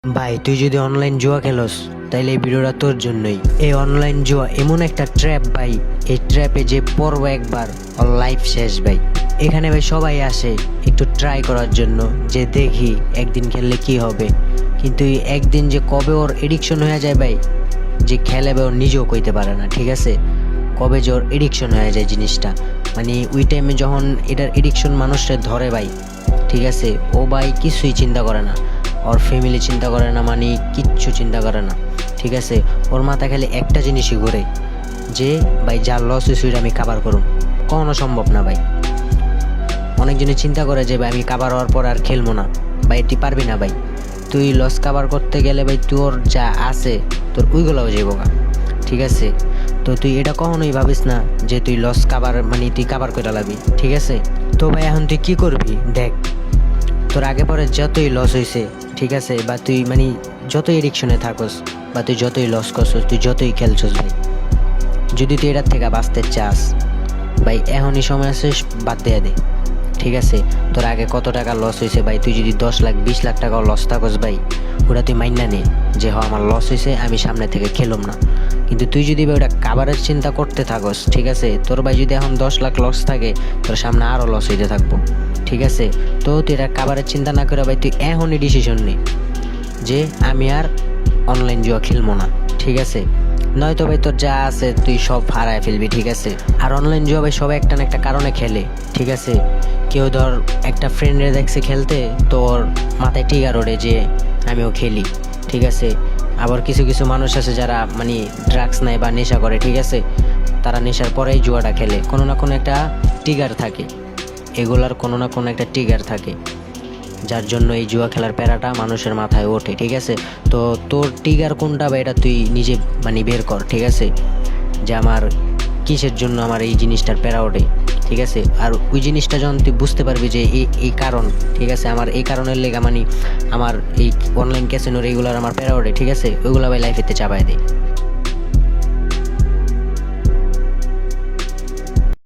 ভাই তুই যদি অনলাইন জুয়া খেলোস তাইলে এই ভিডিওটা তোর জন্যই। এই অনলাইন জুয়া এমন একটা ট্র্যাপ ভাই, এই ট্র্যাপে যে পড়বো একবার ওর লাইফ শেষ ভাই। এখানে ভাই সবাই আসে একটু ট্রাই করার জন্য, যে দেখি একদিন খেললে কি হবে, কিন্তু এই একদিন যে কবে ওর এডিকশন হয়ে যায় ভাই, যে খেলাবে ওর নিজেও কইতে পারে না। ঠিক আছে, কবে যে ওর এডিকশন হয়ে যায় জিনিসটা, মানে ওই টাইমে যখন এটার এডিকশন মানুষটা ধরে ভাই, ঠিক আছে, ও ভাই কিছুই চিন্তা করে না, ওর ফ্যামিলি চিন্তা করে না, মানে কিচ্ছু চিন্তা করে না। ঠিক আছে, ওর মাথা খালি একটা জিনিসই ঘুরে, যে ভাই যার লস হয়েছে ওইটা আমি কাভার করুম। কখনো সম্ভব না ভাই। অনেকজনে চিন্তা করে যে ভাই আমি কাভার হওয়ার পর আর খেলবো না, ভাই তুই পারবি না ভাই। তুই লস কাভার করতে গেলে ভাই তোর যা আছে তোর ওইগুলোও যাবো গা। ঠিক আছে, তো তুই এটা কখনোই ভাবিস না যে তুই লস কাভার মানে তুই কাভার করে লাবি। ঠিক আছে, তো ভাই এখন তুই কি করবি দেখ, তোর আগে পরে যতই লস হয়েছে, ঠিক আছে, বা তুই মানে যতই এডিকশনে থাকস, বা তুই যতই লস করছস, তুই যতই খেলছস ভাই, যদি তুই এটার থেকে বাঁচতে চাস ভাই, এখনই সময় আছে, বাদ দিয়ে দে। ঠিক আছে, তোর আগে কত টাকা লস হয়েছে ভাই, তুই যদি 10 লাখ 20 লাখ টাকাও লস থাকস ভাই, ওটা তুই মাইনা নে যে হ আমার লস হয়েছে, আমি সামনে থেকে খেলুম না। কিন্তু তুই যদি ভাই ওটা কাভারের চিন্তা করতে থাকস, ঠিক আছে, তোর ভাই যদি এখন 10 লাখ লস থাকে, তোর সামনে আরও লস হইতে থাকবো। ঠিক আছে, তো তুই এটা কাভারের চিন্তা না করে ভাই তুই এখনই ডিসিশন নে যে আমি আর অনলাইন জুয়া খেলবো না। ঠিক আছে, নয়তো ভাই তোর যা আছে তুই সব হারায় ফেলবি। ঠিক আছে, আর অনলাইন জুয়া ভাই সবাই একটা না একটা কারণে খেলে। ঠিক আছে, কেউ ধর একটা ফ্রেন্ডে দেখছে খেলতে, তোর মাথায় টিগার ওঠে যে আমিও খেলি। ঠিক আছে, আবার কিছু কিছু মানুষ আছে যারা মানে ড্রাগস নেয় বা নেশা করে। ঠিক আছে, তারা নেশার পরেই জুয়াটা খেলে, কোনো না কোনো একটা টিগার থাকে, এগুলার কোনো না কোনো একটা টিগার থাকে, যার জন্য এই জুয়া খেলার প্যারাটা মানুষের মাথায় ওঠে। ঠিক আছে, তো তোর টিগার কোনটা বা এটা তুই নিজে মানে বের কর। ঠিক আছে, যে আমার কিসের জন্য আমার এই জিনিসটার প্যারা ওঠে। ঠিক আছে, আর ওই জিনিসটা যখন তুই বুঝতে পারবি যে এই কারণ, ঠিক আছে, আমার এই কারণের লেগা মানে আমার এই অনলাইন ক্যাসিনোর এইগুলোর আমার প্যারা ওঠে, ঠিক আছে, ওইগুলো ভাই লাইফেতে চাপায় দেয়।